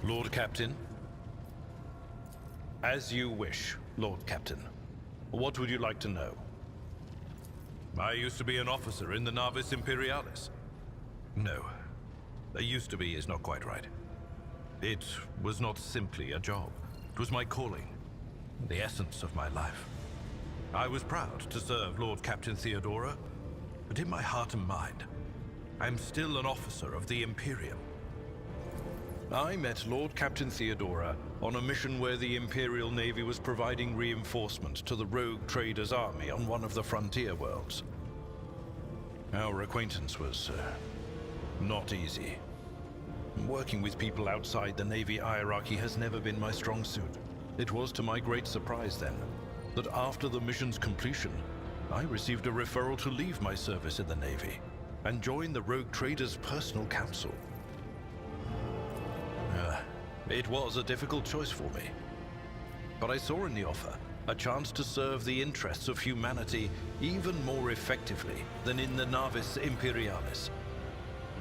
Lord Captain? As you wish, Lord Captain. What would you like to know? I used to be an officer in the Navis Imperialis. No, I used to be is not quite right. It was not simply a job. It was my calling, the essence of my life. I was proud to serve Lord Captain Theodora, but in my heart and mind, I'm still an officer of the Imperium. I met Lord Captain Theodora on a mission where the Imperial Navy was providing reinforcement to the rogue traders' army on one of the frontier worlds. Our acquaintance was not easy. Working with people outside the Navy hierarchy has never been my strong suit. It was to my great surprise then that after the mission's completion, I received a referral to leave my service in the Navy and join the rogue traders' personal council. It was a difficult choice for me, but I saw in the offer a chance to serve the interests of humanity even more effectively than in the Navis Imperialis.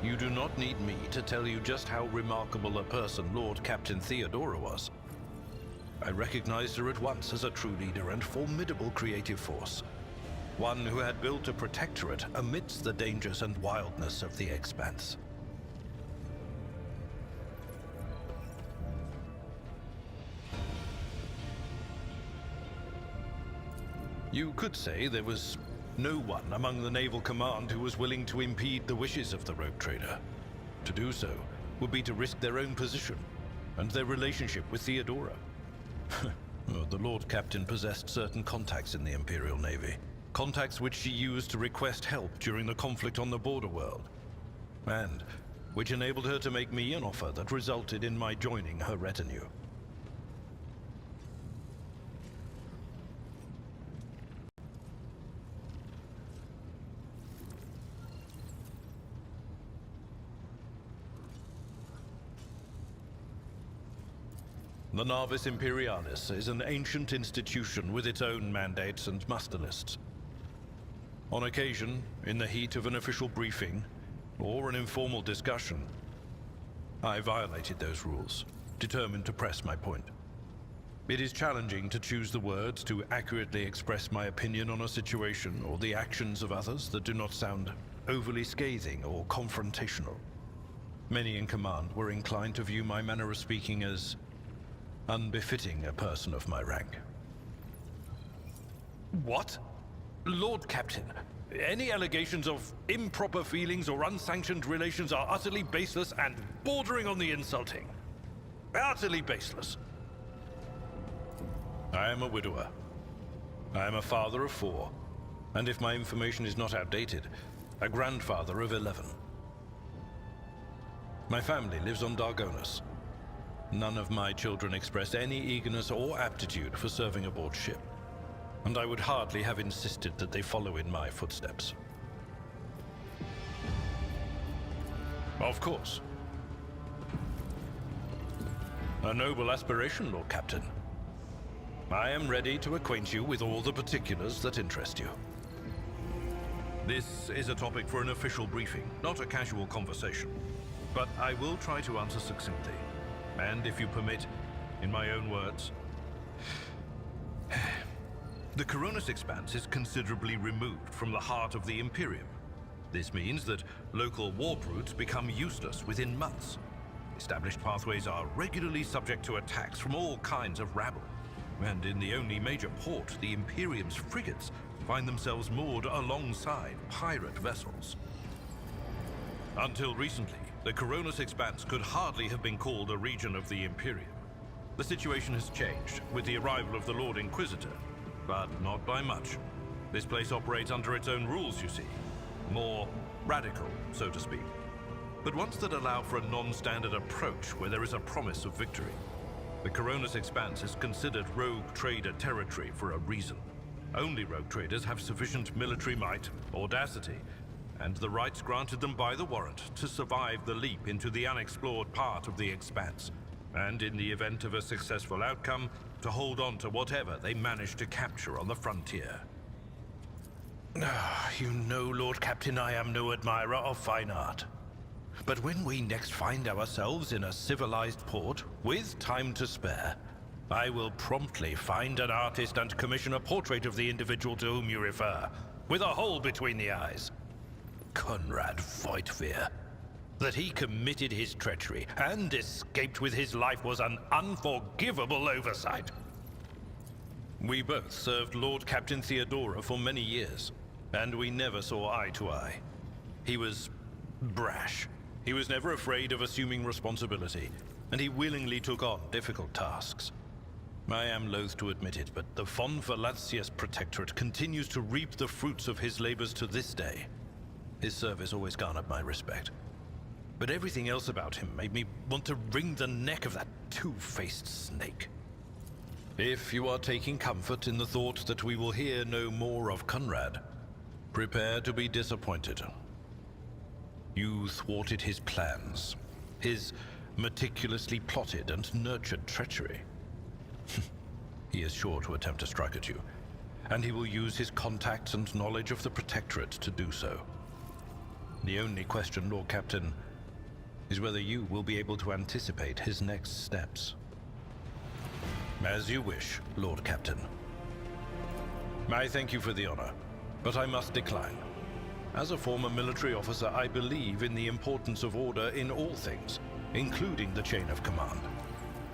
You do not need me to tell you just how remarkable a person Lord Captain Theodora was. I recognized her at once as a true leader and formidable creative force, one who had built a protectorate amidst the dangers and wildness of the Expanse. You could say there was no one among the naval command who was willing to impede the wishes of the rogue trader. To do so would be to risk their own position and their relationship with Theodora. The Lord Captain possessed certain contacts in the Imperial Navy, contacts which she used to request help during the conflict on the border world, and which enabled her to make me an offer that resulted in my joining her retinue. The Navis Imperialis is an ancient institution with its own mandates and muster lists. On occasion, in the heat of an official briefing or an informal discussion, I violated those rules, determined to press my point. It is challenging to choose the words to accurately express my opinion on a situation or the actions of others that do not sound overly scathing or confrontational. Many in command were inclined to view my manner of speaking as unbefitting a person of my rank. What? Lord Captain, any allegations of improper feelings or unsanctioned relations are utterly baseless and bordering on the insulting. Utterly baseless. I am a widower. I am a father of 4, and if my information is not outdated, a grandfather of 11. My family lives on Dargonus. None of my children express any eagerness or aptitude for serving aboard ship, and I would hardly have insisted that they follow in my footsteps. Of course. A noble aspiration, Lord Captain. I am ready to acquaint you with all the particulars that interest you. This is a topic for an official briefing, not a casual conversation. But I will try to answer succinctly. And if you permit, in my own words, the Coronis Expanse is considerably removed from the heart of the Imperium. This means that local warp routes become useless within months. Established pathways are regularly subject to attacks from all kinds of rabble. And in the only major port, the Imperium's frigates find themselves moored alongside pirate vessels. Until recently, the Coronis Expanse could hardly have been called a region of the Imperium. The situation has changed with the arrival of the Lord Inquisitor, but not by much. This place operates under its own rules, you see. More radical, so to speak. But ones that allow for a non-standard approach where there is a promise of victory. The Coronis Expanse is considered rogue trader territory for a reason. Only rogue traders have sufficient military might, audacity, and the rights granted them by the warrant to survive the leap into the unexplored part of the Expanse, and in the event of a successful outcome, to hold on to whatever they manage to capture on the frontier. You know, Lord Captain, I am no admirer of fine art. But when we next find ourselves in a civilized port, with time to spare, I will promptly find an artist and commission a portrait of the individual to whom you refer, with a hole between the eyes. Conrad Voigtveer. That he committed his treachery and escaped with his life was an unforgivable oversight. We both served Lord Captain Theodora for many years, and we never saw eye to eye. He was brash. He was never afraid of assuming responsibility, and he willingly took on difficult tasks. I am loath to admit it, but the Von Valancius Protectorate continues to reap the fruits of his labors to this day. His service always garnered my respect. But everything else about him made me want to wring the neck of that two-faced snake. If you are taking comfort in the thought that we will hear no more of Conrad, prepare to be disappointed. You thwarted his plans, his meticulously plotted and nurtured treachery. He is sure to attempt to strike at you, and he will use his contacts and knowledge of the Protectorate to do so. The only question, Lord Captain, is whether you will be able to anticipate his next steps. As you wish, Lord Captain. I thank you for the honor, but I must decline. As a former military officer, I believe in the importance of order in all things, including the chain of command.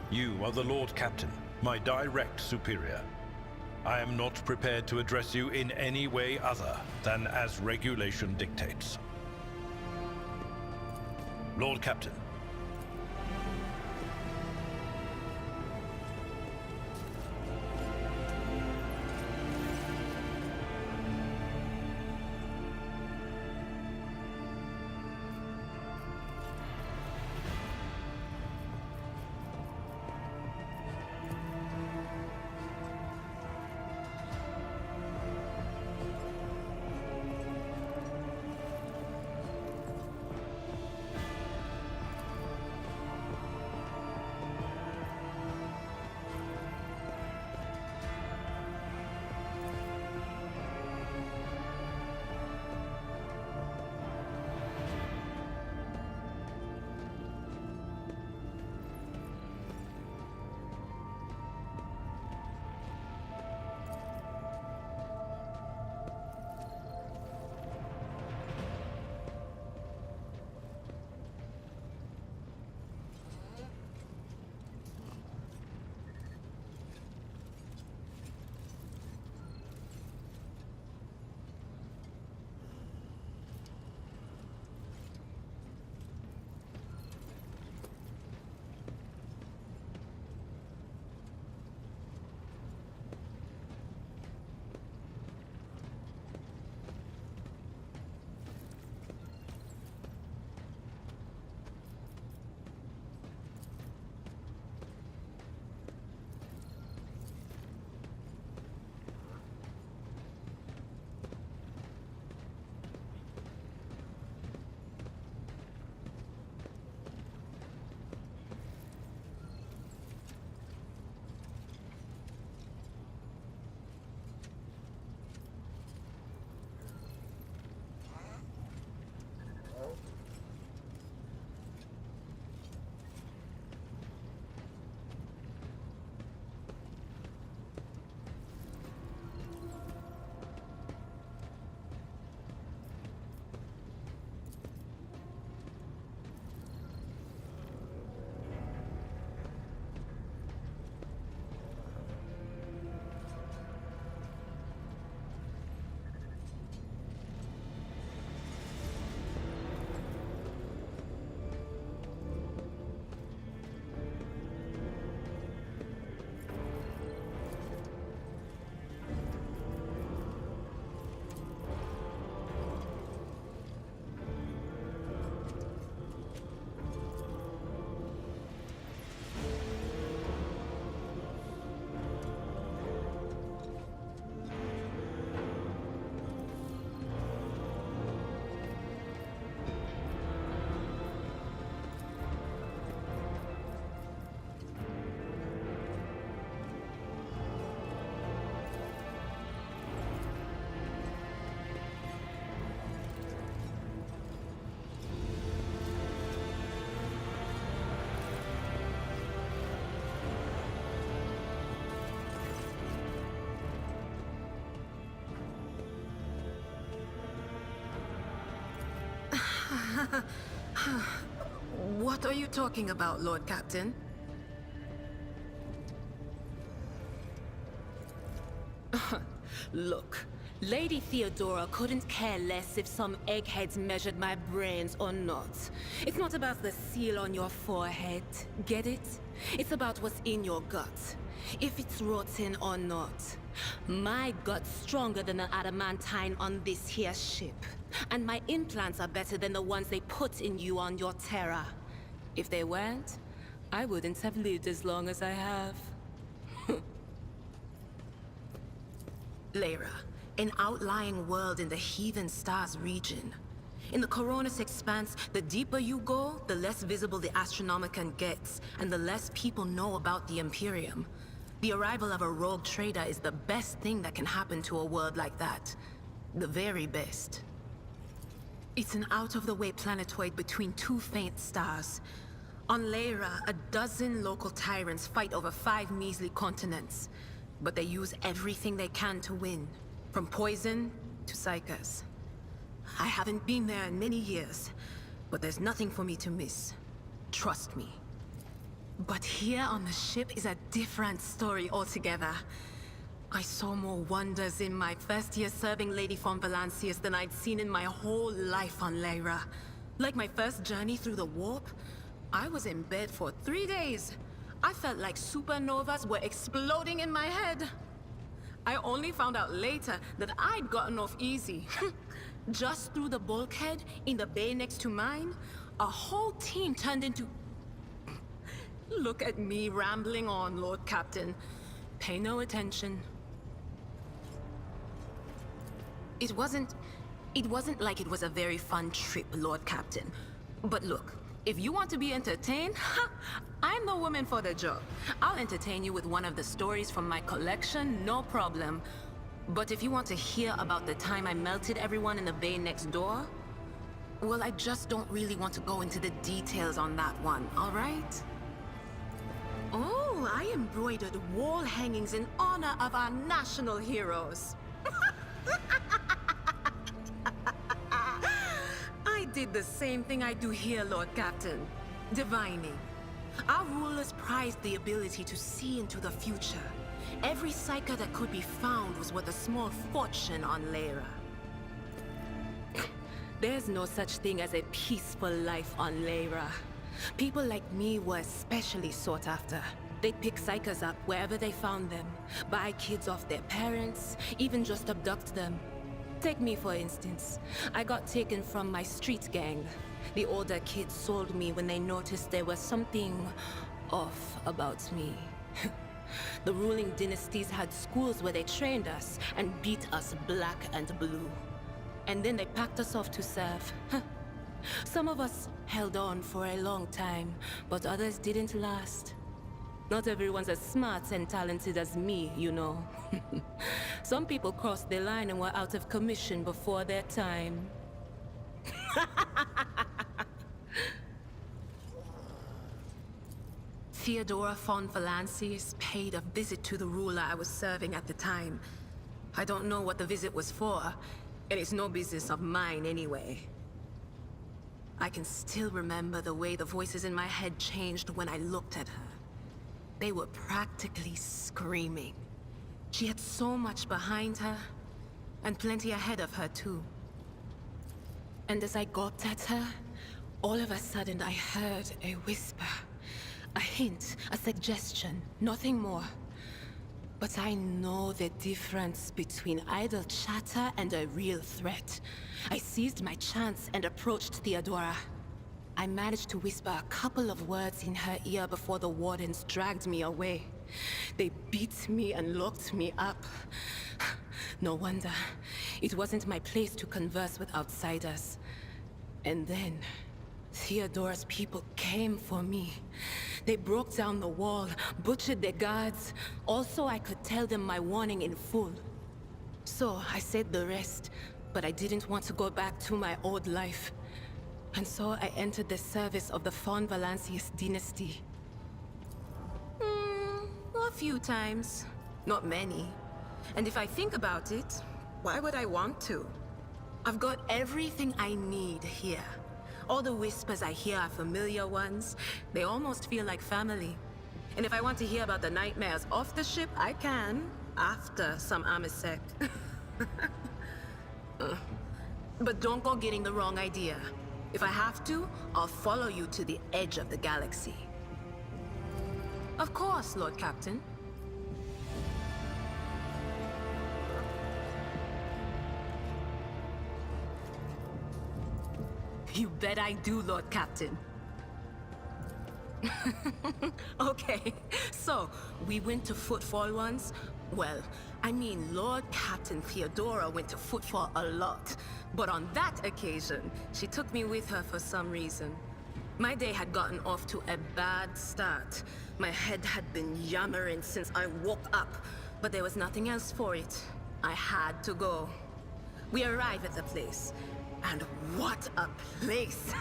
You are the Lord Captain, my direct superior. I am not prepared to address you in any way other than as regulation dictates. Lord Captain. What are you talking about, Lord Captain? Look, Lady Theodora couldn't care less if some eggheads measured my brains or not. It's not about the seal on your forehead, get it? It's about what's in your gut, if it's rotten or not. My gut's stronger than an adamantine on this here ship. And my implants are better than the ones they put in you on your Terra. If they weren't, I wouldn't have lived as long as I have. Lyra, an outlying world in the Heathen Stars region. In the Coronis Expanse, the deeper you go, the less visible the Astronomicon gets, and the less people know about the Imperium. The arrival of a rogue trader is the best thing that can happen to a world like that. The very best. It's an out-of-the-way planetoid between two faint stars. On Lyra, a dozen local tyrants fight over 5 measly continents. But they use everything they can to win, from poison to psychers. I haven't been there in many years, but there's nothing for me to miss. Trust me. But here on the ship is a different story altogether. I saw more wonders in my first year serving Lady von Valancius than I'd seen in my whole life on Lyra. Like my first journey through the warp, I was in bed for 3 days. I felt like supernovas were exploding in my head. I only found out later that I'd gotten off easy. Just through the bulkhead in the bay next to mine, a whole team turned into... Look at me rambling on, Lord Captain. Pay no attention. It wasn't like it was a very fun trip, Lord Captain. But look, if you want to be entertained, I'm the woman for the job. I'll entertain you with one of the stories from my collection, no problem. But if you want to hear about the time I melted everyone in the bay next door, well, I just don't really want to go into the details on that one, all right? Oh, I embroidered wall hangings in honor of our national heroes. I did the same thing I do here, Lord Captain. Divining. Our rulers prized the ability to see into the future. Every psyker that could be found was worth a small fortune on Lyra. There's no such thing as a peaceful life on Lyra. People like me were especially sought after. They'd pick psychers up wherever they found them, buy kids off their parents, even just abduct them. Take me, for instance. I got taken from my street gang. The older kids sold me when they noticed there was something off about me. The ruling dynasties had schools where they trained us and beat us black and blue. And then they packed us off to serve. Some of us held on for a long time, but others didn't last. Not everyone's as smart and talented as me, you know. Some people crossed the line and were out of commission before their time. Theodora von Valancius paid a visit to the ruler I was serving at the time. I don't know what the visit was for, and it's no business of mine anyway. I can still remember the way the voices in my head changed when I looked at her. They were practically screaming. She had so much behind her, and plenty ahead of her too. And as I gawped at her, all of a sudden I heard a whisper. A hint, a suggestion, nothing more. But I know the difference between idle chatter and a real threat. I seized my chance and approached Theodora. I managed to whisper a couple of words in her ear before the wardens dragged me away. They beat me and locked me up. No wonder. It wasn't my place to converse with outsiders. And then, Theodora's people came for me. They broke down the wall, butchered their guards. Also, I could tell them my warning in full. So, I said the rest, but I didn't want to go back to my old life. And so I entered the service of the von Valancius dynasty. A few times. Not many. And if I think about it, why would I want to? I've got everything I need here. All the whispers I hear are familiar ones. They almost feel like family. And if I want to hear about the nightmares off the ship, I can, after some Amasek. But don't go getting the wrong idea. If I have to, I'll follow you to the edge of the galaxy. Of course, Lord Captain. You bet I do, Lord Captain. Okay, so we went to Footfall once. Well, I mean, Lord Captain Theodora went to Footfall a lot. But on that occasion, she took me with her for some reason. My day had gotten off to a bad start. My head had been yammering since I woke up, but there was nothing else for it. I had to go. We arrived at the place, and what a place!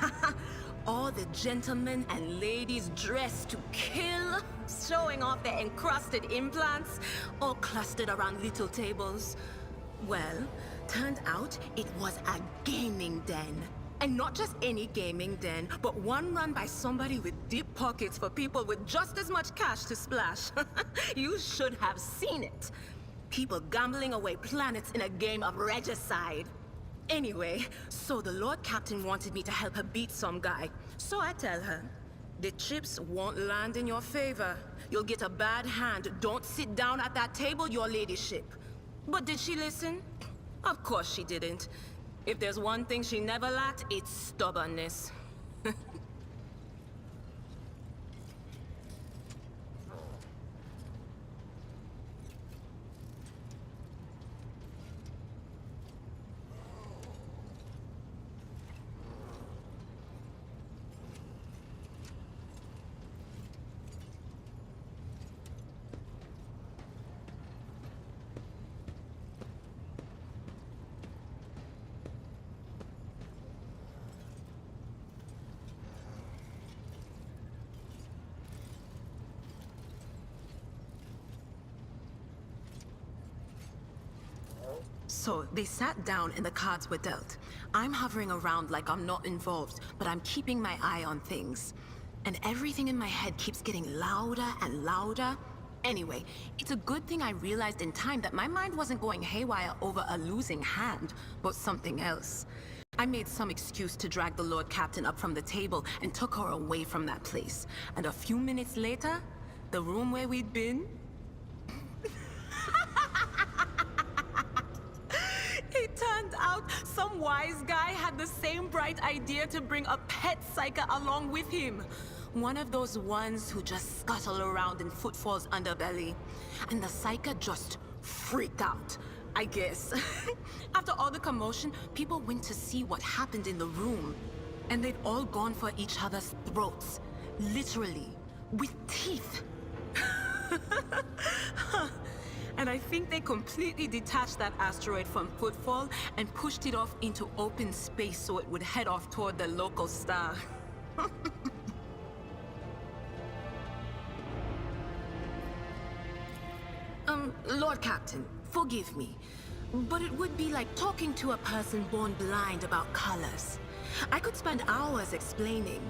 All the gentlemen and ladies dressed to kill, showing off their encrusted implants, all clustered around little tables. Well, turned out it was a gaming den. And not just any gaming den, but one run by somebody with deep pockets for people with just as much cash to splash. You should have seen it. People gambling away planets in a game of regicide. Anyway, so the Lord Captain wanted me to help her beat some guy. So I tell her, the chips won't land in your favor. You'll get a bad hand. Don't sit down at that table, your ladyship. But did she listen? Of course she didn't. If there's one thing she never lacked, it's stubbornness. So they sat down and the cards were dealt. I'm hovering around like I'm not involved, but I'm keeping my eye on things. And everything in my head keeps getting louder and louder. Anyway, it's a good thing I realized in time that my mind wasn't going haywire over a losing hand, but something else. I made some excuse to drag the Lord Captain up from the table and took her away from that place. And a few minutes later, the room where we'd been... It turned out some wise guy had the same bright idea to bring a pet psyker along with him. One of those ones who just scuttle around in Footfall's underbelly. And the psyker just freaked out, I guess. After all the commotion, people went to see what happened in the room. And they'd all gone for each other's throats. Literally. With teeth. And I think they completely detached that asteroid from Footfall and pushed it off into open space so it would head off toward the local star. Lord Captain, forgive me, but it would be like talking to a person born blind about colors. I could spend hours explaining,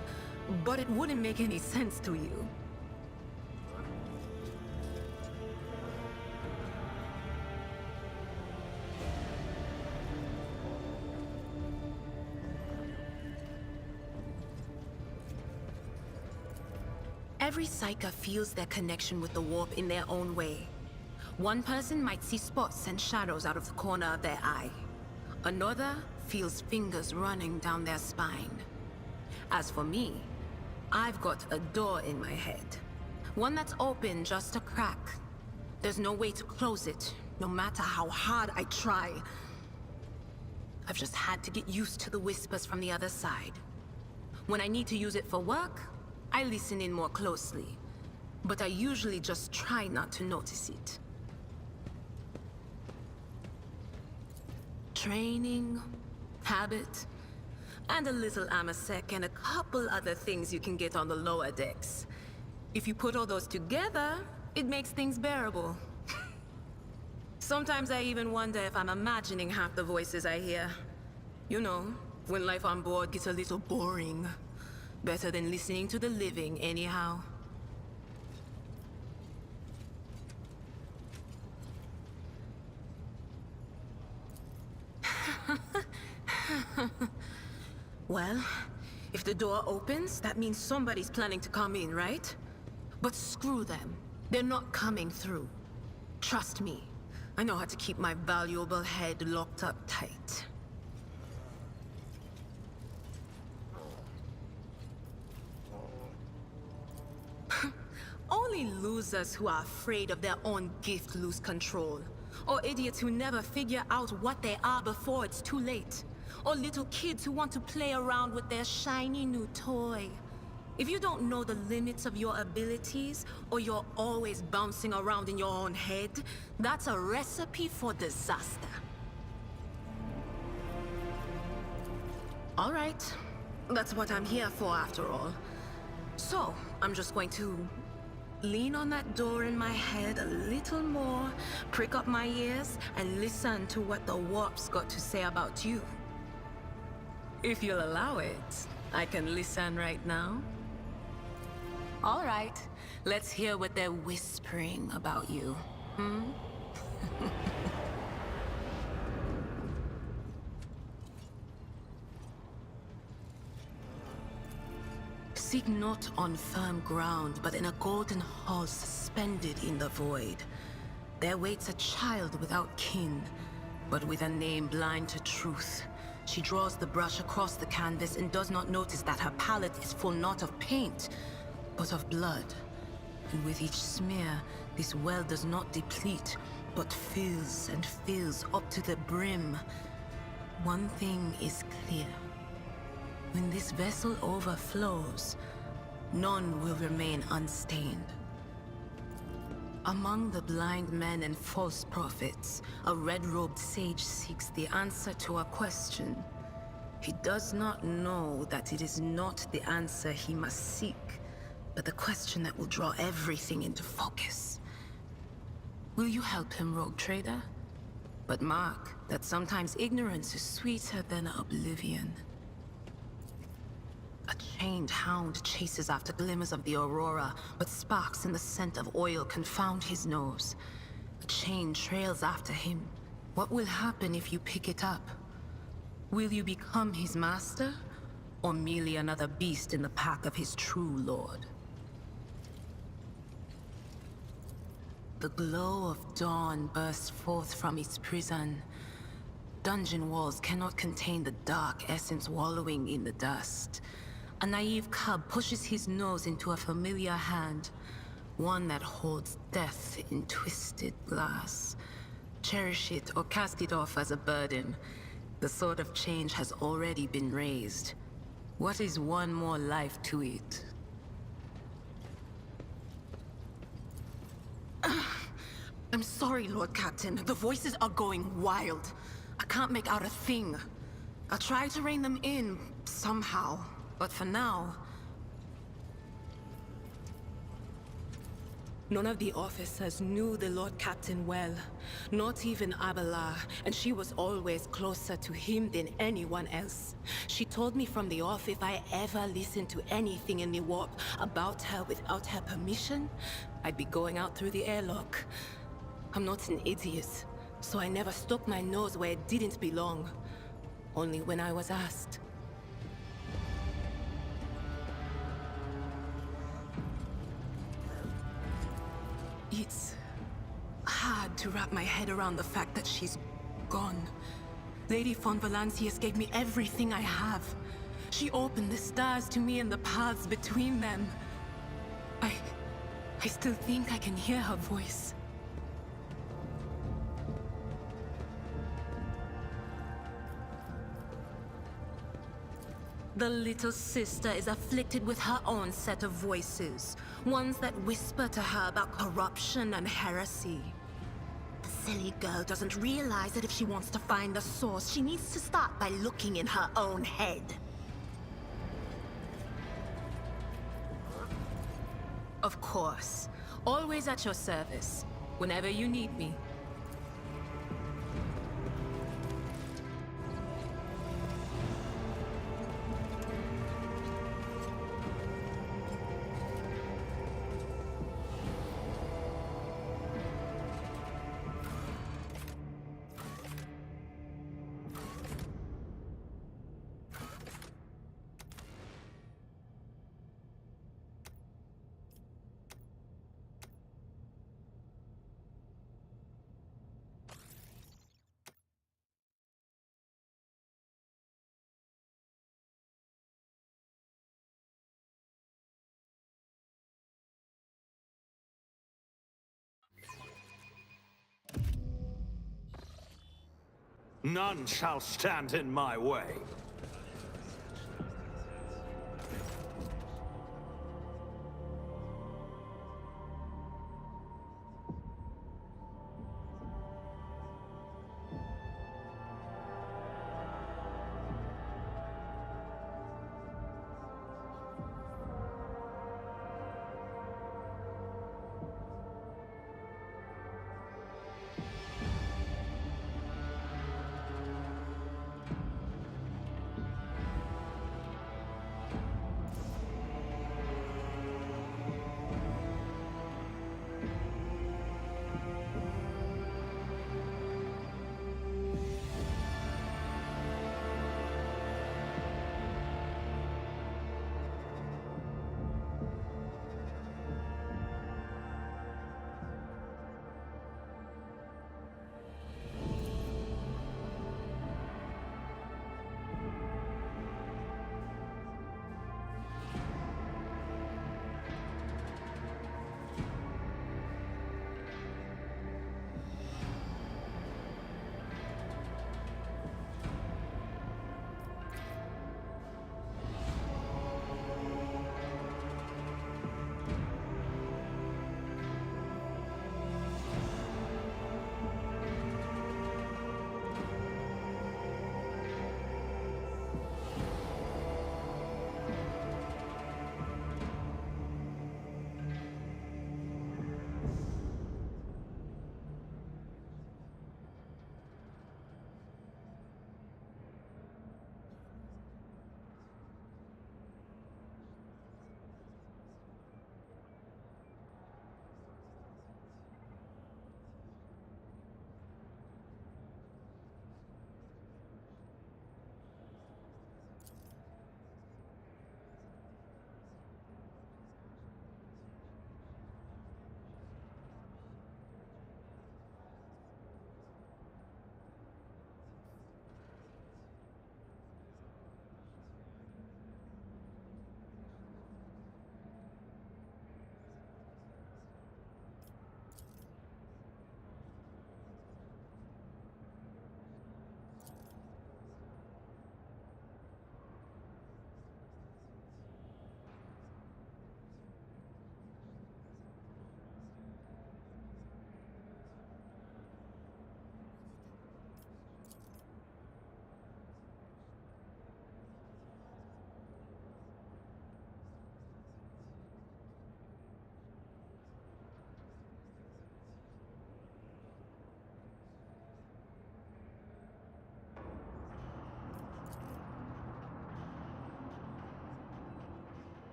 but it wouldn't make any sense to you. Every psyker feels their connection with the warp in their own way. One person might see spots and shadows out of the corner of their eye. Another feels fingers running down their spine. As for me, I've got a door in my head. One that's open just a crack. There's no way to close it, no matter how hard I try. I've just had to get used to the whispers from the other side. When I need to use it for work, I listen in more closely, but I usually just try not to notice it. Training, habit, and a little Amasek and a couple other things you can get on the lower decks. If you put all those together, it makes things bearable. Sometimes I even wonder if I'm imagining half the voices I hear. You know, When life on board gets a little boring. Better than listening to the living, anyhow. Well, if the door opens, that means somebody's planning to come in, right? But screw them. They're not coming through. Trust me. I know how to keep my valuable head locked up tight. Only losers who are afraid of their own gift lose control. Or idiots who never figure out what they are before it's too late. Or little kids who want to play around with their shiny new toy. If you don't know the limits of your abilities, or you're always bouncing around in your own head, that's a recipe for disaster. All right. That's what I'm here for, after all. So, I'm just going to lean on that door in my head a little more, prick up my ears, and listen to what the warp's got to say about you. If you'll allow it, I can listen right now. All right, let's hear what they're whispering about you. Seek not on firm ground, but in a golden hall suspended in the void. There waits a child without kin, but with a name blind to truth. She draws the brush across the canvas and does not notice that her palette is full not of paint, but of blood. And with each smear, this well does not deplete, but fills and fills up to the brim. One thing is clear. When this vessel overflows, none will remain unstained. Among the blind men and false prophets, a red-robed sage seeks the answer to a question. He does not know that it is not the answer he must seek, but the question that will draw everything into focus. Will you help him, rogue trader? But mark that sometimes ignorance is sweeter than oblivion. A chained hound chases after glimmers of the aurora, but sparks in the scent of oil confound his nose. A chain trails after him. What will happen if you pick it up? Will you become his master, or merely another beast in the pack of his true lord? The glow of dawn bursts forth from its prison. Dungeon walls cannot contain the dark essence wallowing in the dust. A naive cub pushes his nose into a familiar hand, one that holds death in twisted glass. Cherish it or cast it off as a burden. The sword of change has already been raised. What is one more life to it? I'm sorry, Lord Captain. The voices are going wild. I can't make out a thing. I'll try to rein them in, somehow. But for now... None of the officers knew the Lord Captain well. Not even Abelard, and she was always closer to him than anyone else. She told me from the off if I ever listened to anything in the warp about her without her permission, I'd be going out through the airlock. I'm not an idiot, so I never stuck my nose where it didn't belong. Only when I was asked. It's hard to wrap my head around the fact that she's gone. Lady von Valancius gave me everything I have. She opened the stars to me and the paths between them. I still think I can hear her voice. The little sister is afflicted with her own set of voices. Ones that whisper to her about corruption and heresy. The silly girl doesn't realize that if she wants to find the source, she needs to start by looking in her own head. Of course. Always at your service. Whenever you need me. None shall stand in my way.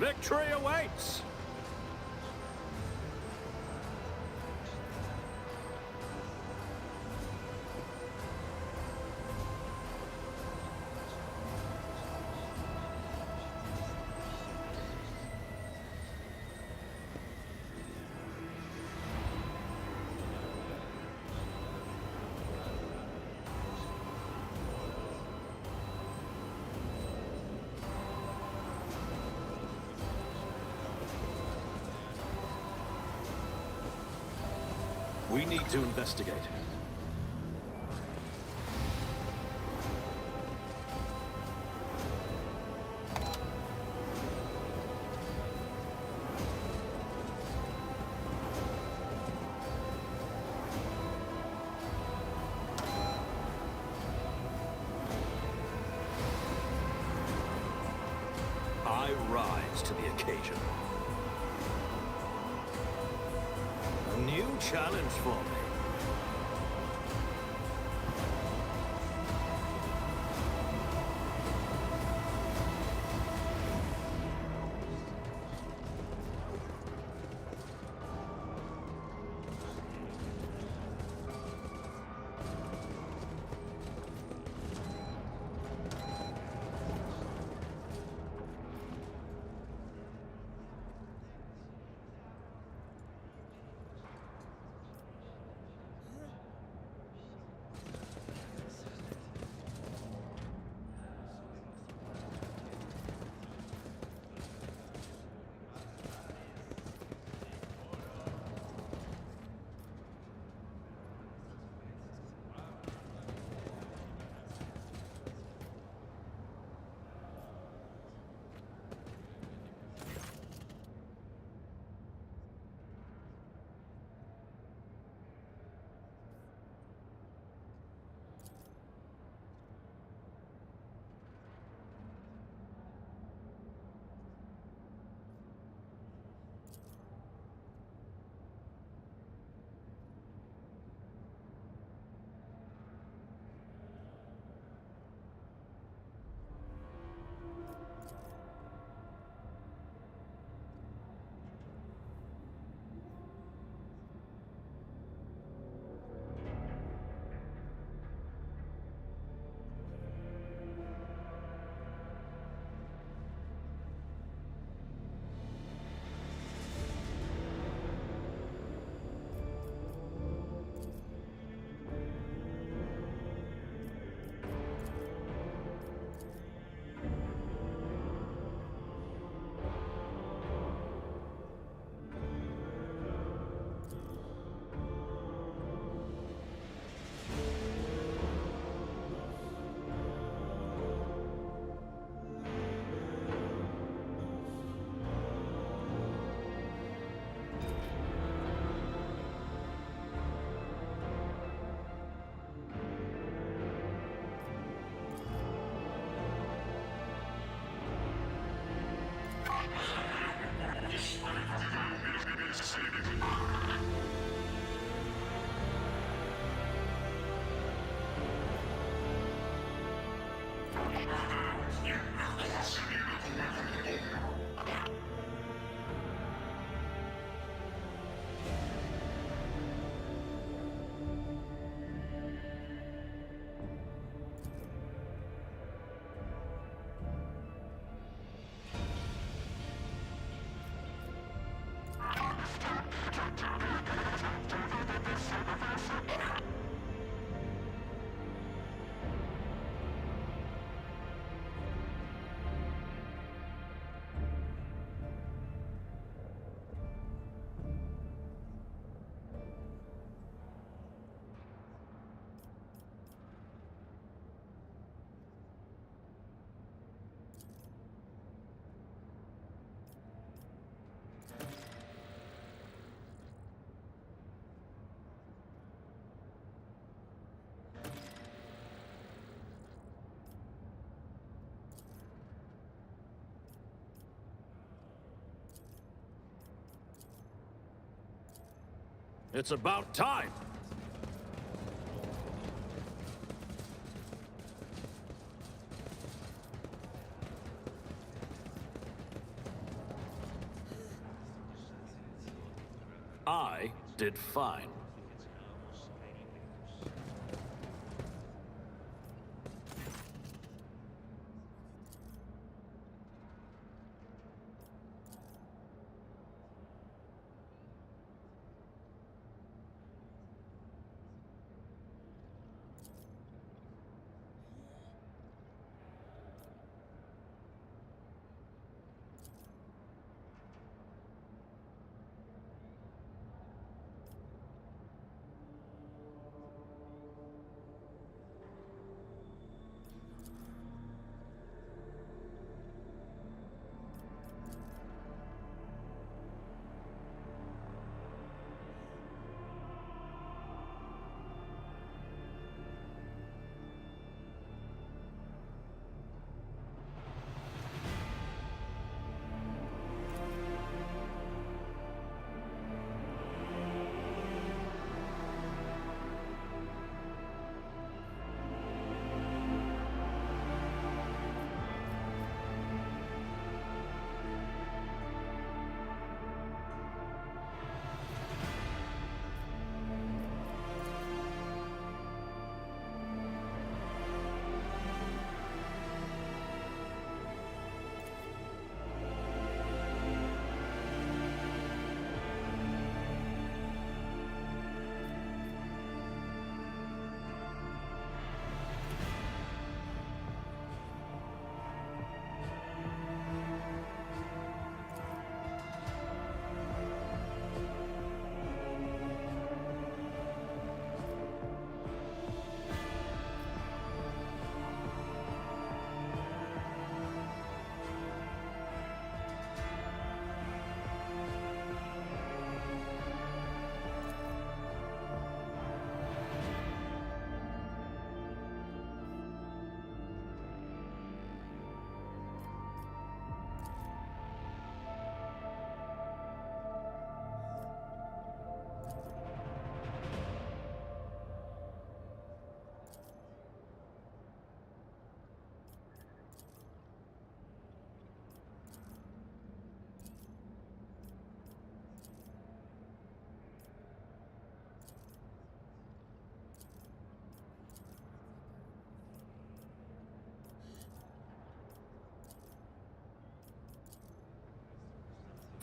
Victory awaits! We need to investigate. I rise to the occasion. A new challenge for me. It's about time! I did fine.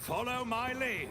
Follow my lead.